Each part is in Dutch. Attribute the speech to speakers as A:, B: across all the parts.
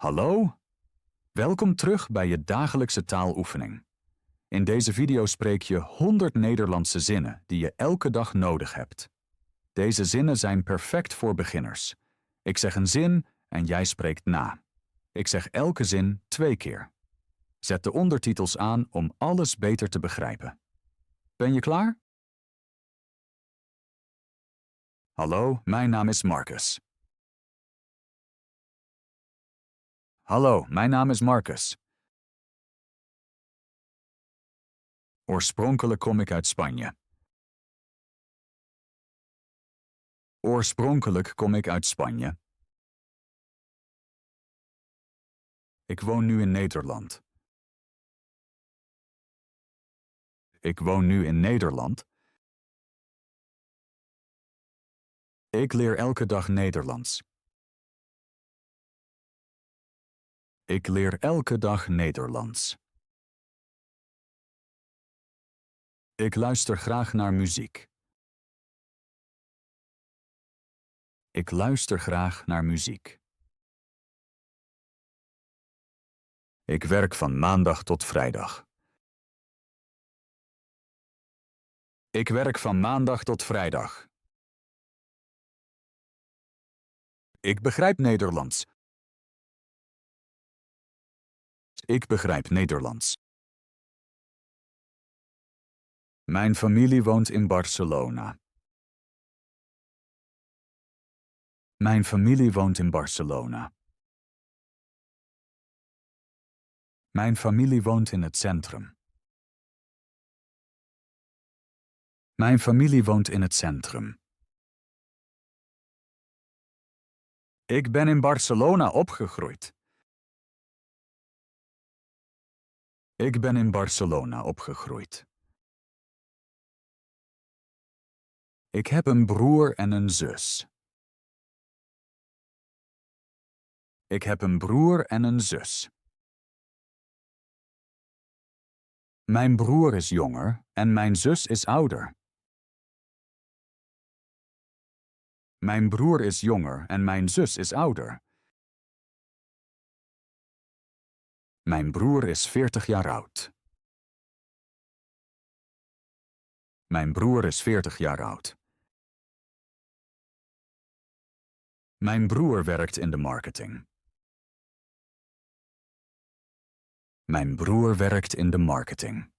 A: Hallo? Welkom terug bij je dagelijkse taaloefening. In deze video spreek je 100 Nederlandse zinnen die je elke dag nodig hebt. Deze zinnen zijn perfect voor beginners. Ik zeg een zin en jij spreekt na. Ik zeg elke zin 2 keer. Zet de ondertitels aan om alles beter te begrijpen. Ben je klaar? Hallo, mijn naam is Marcus. Hallo, mijn naam is Marcus. Oorspronkelijk kom ik uit Spanje. Oorspronkelijk kom ik uit Spanje. Ik woon nu in Nederland. Ik woon nu in Nederland. Ik leer elke dag Nederlands. Ik leer elke dag Nederlands. Ik luister graag naar muziek. Ik luister graag naar muziek. Ik werk van maandag tot vrijdag. Ik werk van maandag tot vrijdag. Ik begrijp Nederlands. Ik begrijp Nederlands. Mijn familie woont in Barcelona. Mijn familie woont in Barcelona. Mijn familie woont in het centrum. Mijn familie woont in het centrum. Ik ben in Barcelona opgegroeid. Ik ben in Barcelona opgegroeid. Ik heb een broer en een zus. Ik heb een broer en een zus. Mijn broer is jonger en mijn zus is ouder. Mijn broer is jonger en mijn zus is ouder. Mijn broer is 40 jaar oud. Mijn broer is 40 jaar oud. Mijn broer werkt in de marketing. Mijn broer werkt in de marketing.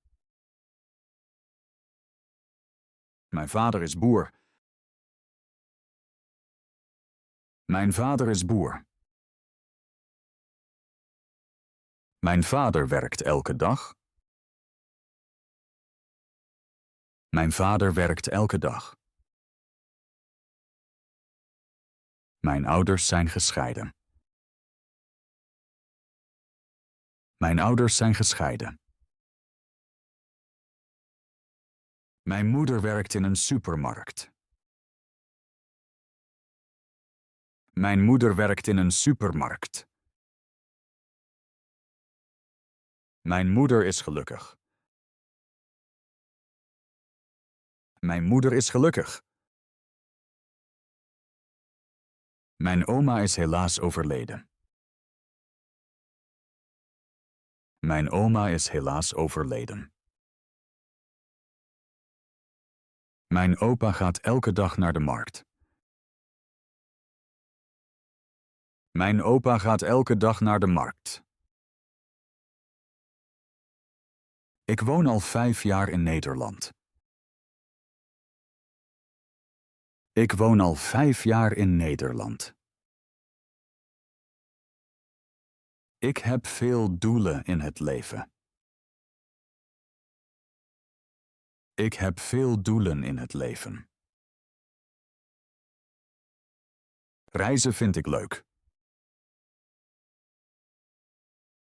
A: Mijn vader is boer. Mijn vader is boer. Mijn vader werkt elke dag. Mijn vader werkt elke dag. Mijn ouders zijn gescheiden. Mijn ouders zijn gescheiden. Mijn moeder werkt in een supermarkt. Mijn moeder werkt in een supermarkt. Mijn moeder is gelukkig. Mijn moeder is gelukkig. Mijn oma is helaas overleden. Mijn oma is helaas overleden. Mijn opa gaat elke dag naar de markt. Mijn opa gaat elke dag naar de markt. Ik woon al 5 jaar in Nederland. Ik woon al 5 jaar in Nederland. Ik heb veel doelen in het leven. Ik heb veel doelen in het leven. Reizen vind ik leuk.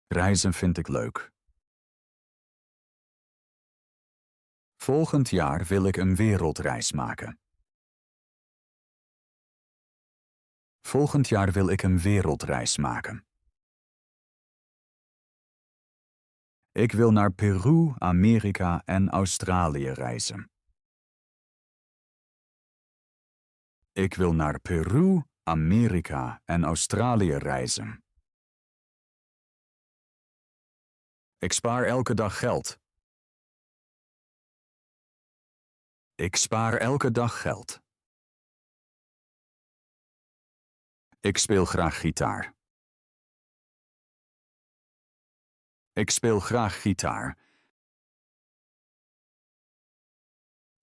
A: Reizen vind ik leuk. Volgend jaar wil ik een wereldreis maken. Volgend jaar wil ik een wereldreis maken. Ik wil naar Peru, Amerika en Australië reizen. Ik wil naar Peru, Amerika en Australië reizen. Ik spaar elke dag geld. Ik spaar elke dag geld. Ik speel graag gitaar. Ik speel graag gitaar.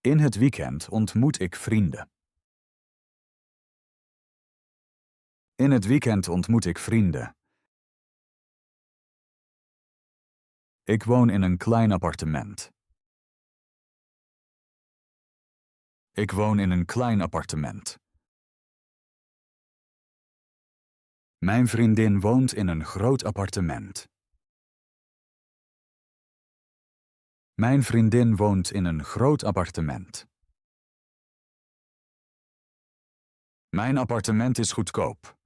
A: In het weekend ontmoet ik vrienden. In het weekend ontmoet ik vrienden. Ik woon in een klein appartement. Ik woon in een klein appartement. Mijn vriendin woont in een groot appartement. Mijn vriendin woont in een groot appartement. Mijn appartement is goedkoop.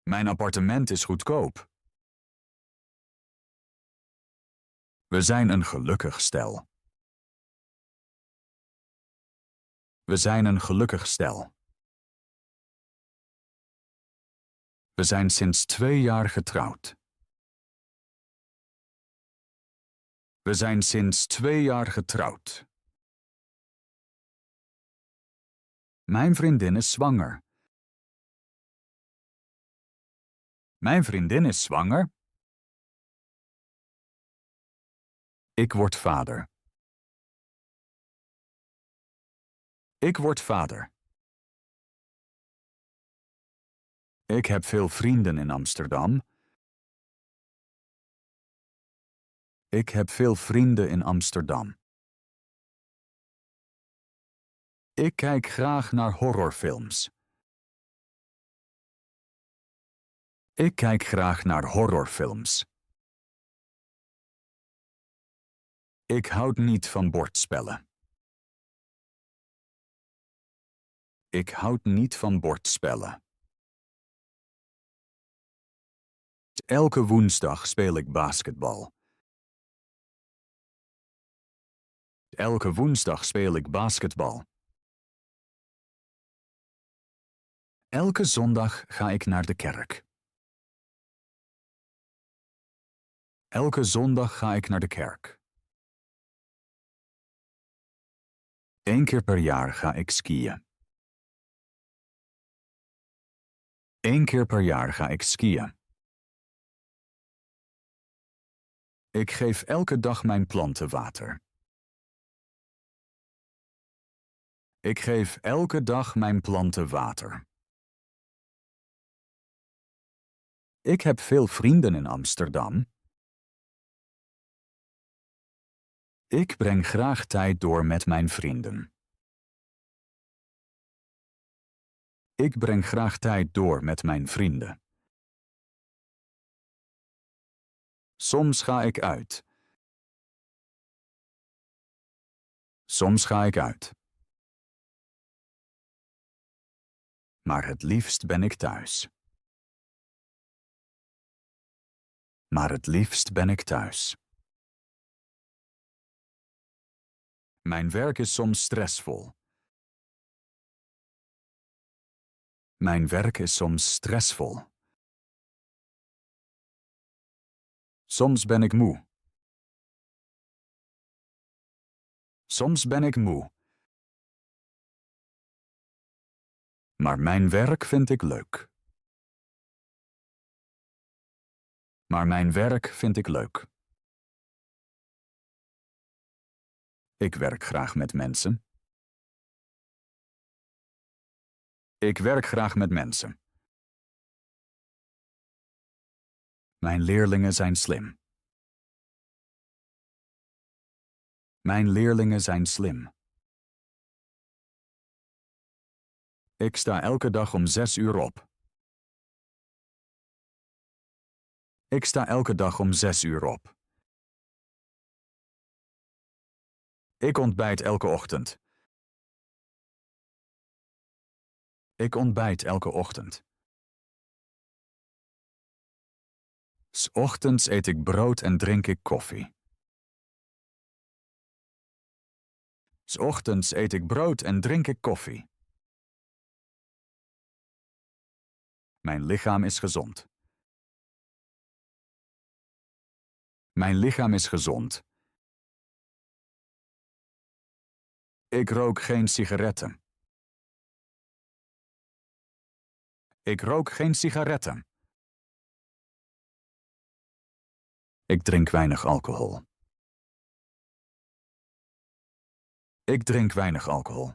A: Mijn appartement is goedkoop. We zijn een gelukkig stel. We zijn een gelukkig stel. We zijn sinds 2 jaar getrouwd. We zijn sinds 2 jaar getrouwd. Mijn vriendin is zwanger. Mijn vriendin is zwanger. Ik word vader. Ik word vader. Ik heb veel vrienden in Amsterdam. Ik heb veel vrienden in Amsterdam. Ik kijk graag naar horrorfilms. Ik kijk graag naar horrorfilms. Ik houd niet van bordspellen. Ik houd niet van bordspellen. Elke woensdag speel ik basketbal. Elke woensdag speel ik basketbal. Elke zondag ga ik naar de kerk. Elke zondag ga ik naar de kerk. 1 keer per jaar ga ik skiën. 1 keer per jaar ga ik skiën. Ik geef elke dag mijn planten water. Ik geef elke dag mijn planten water. Ik heb veel vrienden in Amsterdam. Ik breng graag tijd door met mijn vrienden. Ik breng graag tijd door met mijn vrienden. Soms ga ik uit. Soms ga ik uit. Maar het liefst ben ik thuis. Maar het liefst ben ik thuis. Mijn werk is soms stressvol. Mijn werk is soms stressvol. Soms ben ik moe. Soms ben ik moe. Maar mijn werk vind ik leuk. Maar mijn werk vind ik leuk. Ik werk graag met mensen. Ik werk graag met mensen. Mijn leerlingen zijn slim. Mijn leerlingen zijn slim. Ik sta elke dag om 6 uur op. Ik sta elke dag om 6 uur op. Ik ontbijt elke ochtend. Ik ontbijt elke ochtend. 's Ochtends eet ik brood en drink ik koffie. 's Ochtends eet ik brood en drink ik koffie. Mijn lichaam is gezond. Mijn lichaam is gezond. Ik rook geen sigaretten. Ik rook geen sigaretten. Ik drink weinig alcohol. Ik drink weinig alcohol.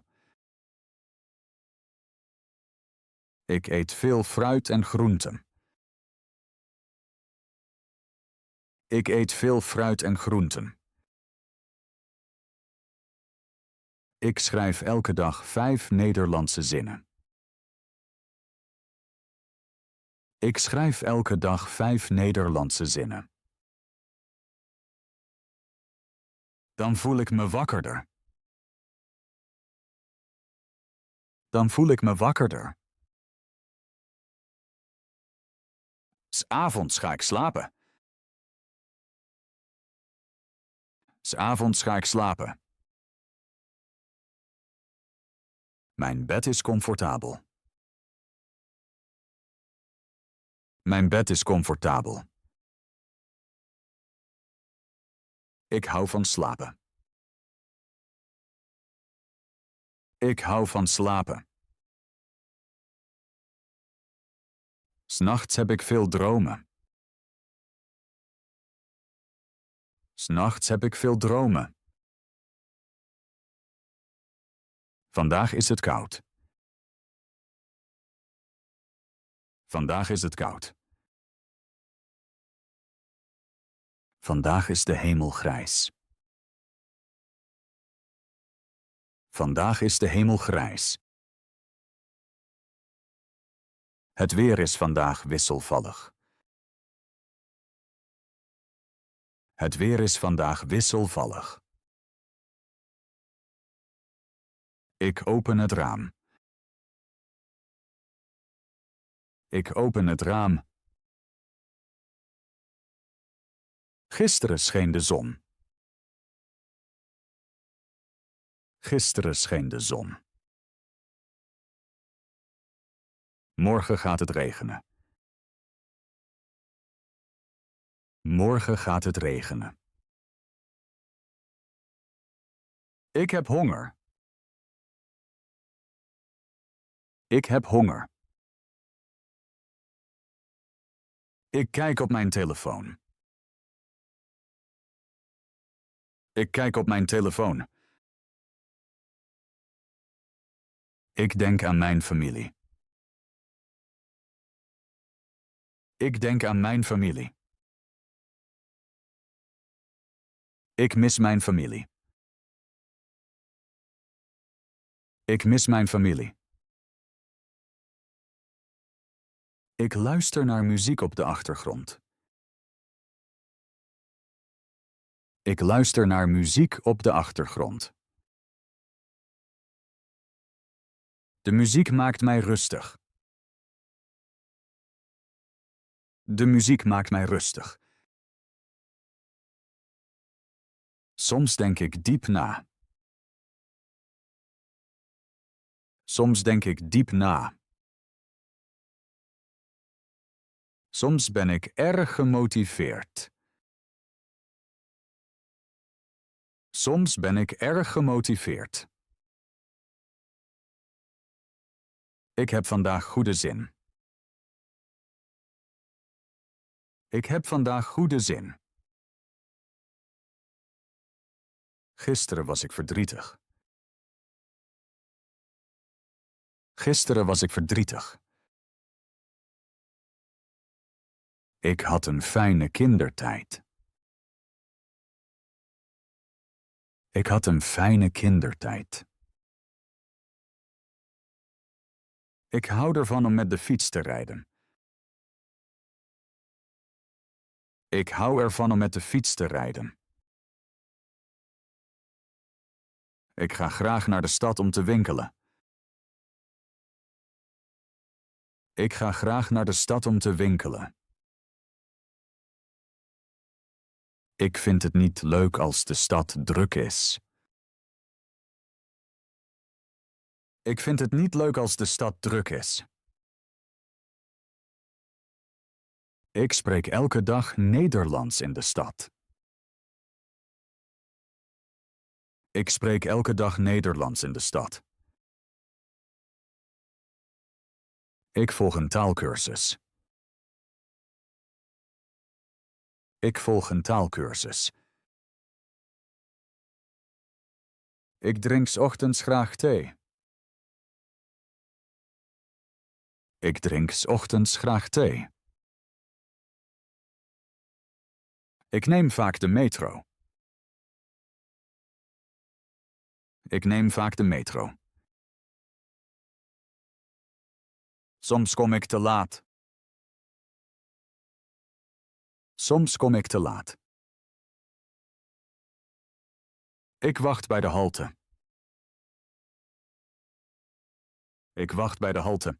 A: Ik eet veel fruit en groenten. Ik eet veel fruit en groenten. Ik schrijf elke dag 5 Nederlandse zinnen. Ik schrijf elke dag 5 Nederlandse zinnen. Dan voel ik me wakkerder. Dan voel ik me wakkerder. 's Avonds ga ik slapen. 's Avonds ga ik slapen. Mijn bed is comfortabel. Mijn bed is comfortabel. Ik hou van slapen. Ik hou van slapen. 's Nachts heb ik veel dromen. 's Nachts heb ik veel dromen. Vandaag is het koud. Vandaag is het koud. Vandaag is de hemel grijs. Vandaag is de hemel grijs. Het weer is vandaag wisselvallig. Het weer is vandaag wisselvallig. Ik open het raam. Ik open het raam. Gisteren scheen de zon. Gisteren scheen de zon. Morgen gaat het regenen. Morgen gaat het regenen. Ik heb honger. Ik heb honger. Ik kijk op mijn telefoon. Ik kijk op mijn telefoon. Ik denk aan mijn familie. Ik denk aan mijn familie. Ik mis mijn familie. Ik mis mijn familie. Ik luister naar muziek op de achtergrond. Ik luister naar muziek op de achtergrond. De muziek maakt mij rustig. De muziek maakt mij rustig. Soms denk ik diep na. Soms denk ik diep na. Soms ben ik erg gemotiveerd. Soms ben ik erg gemotiveerd. Ik heb vandaag goede zin. Ik heb vandaag goede zin. Gisteren was ik verdrietig. Gisteren was ik verdrietig. Ik had een fijne kindertijd. Ik had een fijne kindertijd. Ik hou ervan om met de fiets te rijden. Ik hou ervan om met de fiets te rijden. Ik ga graag naar de stad om te winkelen. Ik ga graag naar de stad om te winkelen. Ik vind het niet leuk als de stad druk is. Ik vind het niet leuk als de stad druk is. Ik spreek elke dag Nederlands in de stad. Ik spreek elke dag Nederlands in de stad. Ik volg een taalkursus. Ik volg een taalkursus. Ik drink 's ochtends graag thee. Ik drink 's ochtends graag thee. Ik neem vaak de metro. Ik neem vaak de metro. Soms kom ik te laat. Soms kom ik te laat. Ik wacht bij de halte. Ik wacht bij de halte.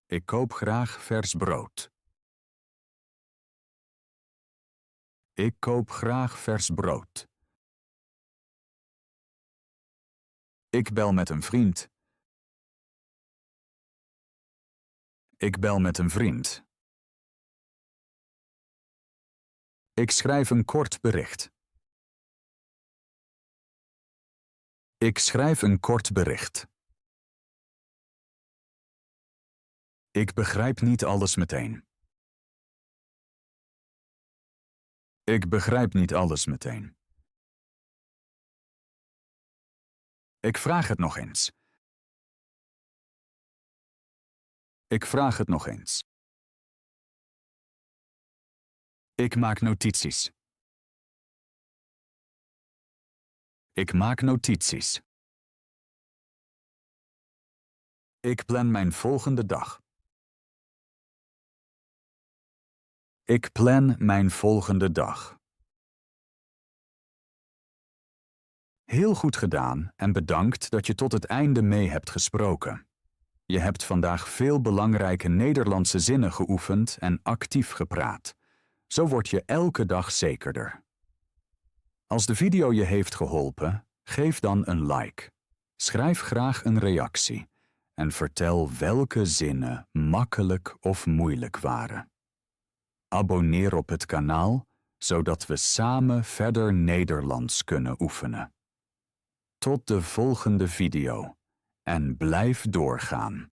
A: Ik koop graag vers brood. Ik koop graag vers brood. Ik bel met een vriend. Ik bel met een vriend. Ik schrijf een kort bericht. Ik schrijf een kort bericht. Ik begrijp niet alles meteen. Ik begrijp niet alles meteen. Ik vraag het nog eens. Ik vraag het nog eens. Ik maak notities. Ik maak notities. Ik plan mijn volgende dag. Ik plan mijn volgende dag. Heel goed gedaan en bedankt dat je tot het einde mee hebt gesproken. Je hebt vandaag veel belangrijke Nederlandse zinnen geoefend en actief gepraat. Zo word je elke dag zekerder. Als de video je heeft geholpen, geef dan een like. Schrijf graag een reactie en vertel welke zinnen makkelijk of moeilijk waren. Abonneer op het kanaal, zodat we samen verder Nederlands kunnen oefenen. Tot de volgende video en blijf doorgaan.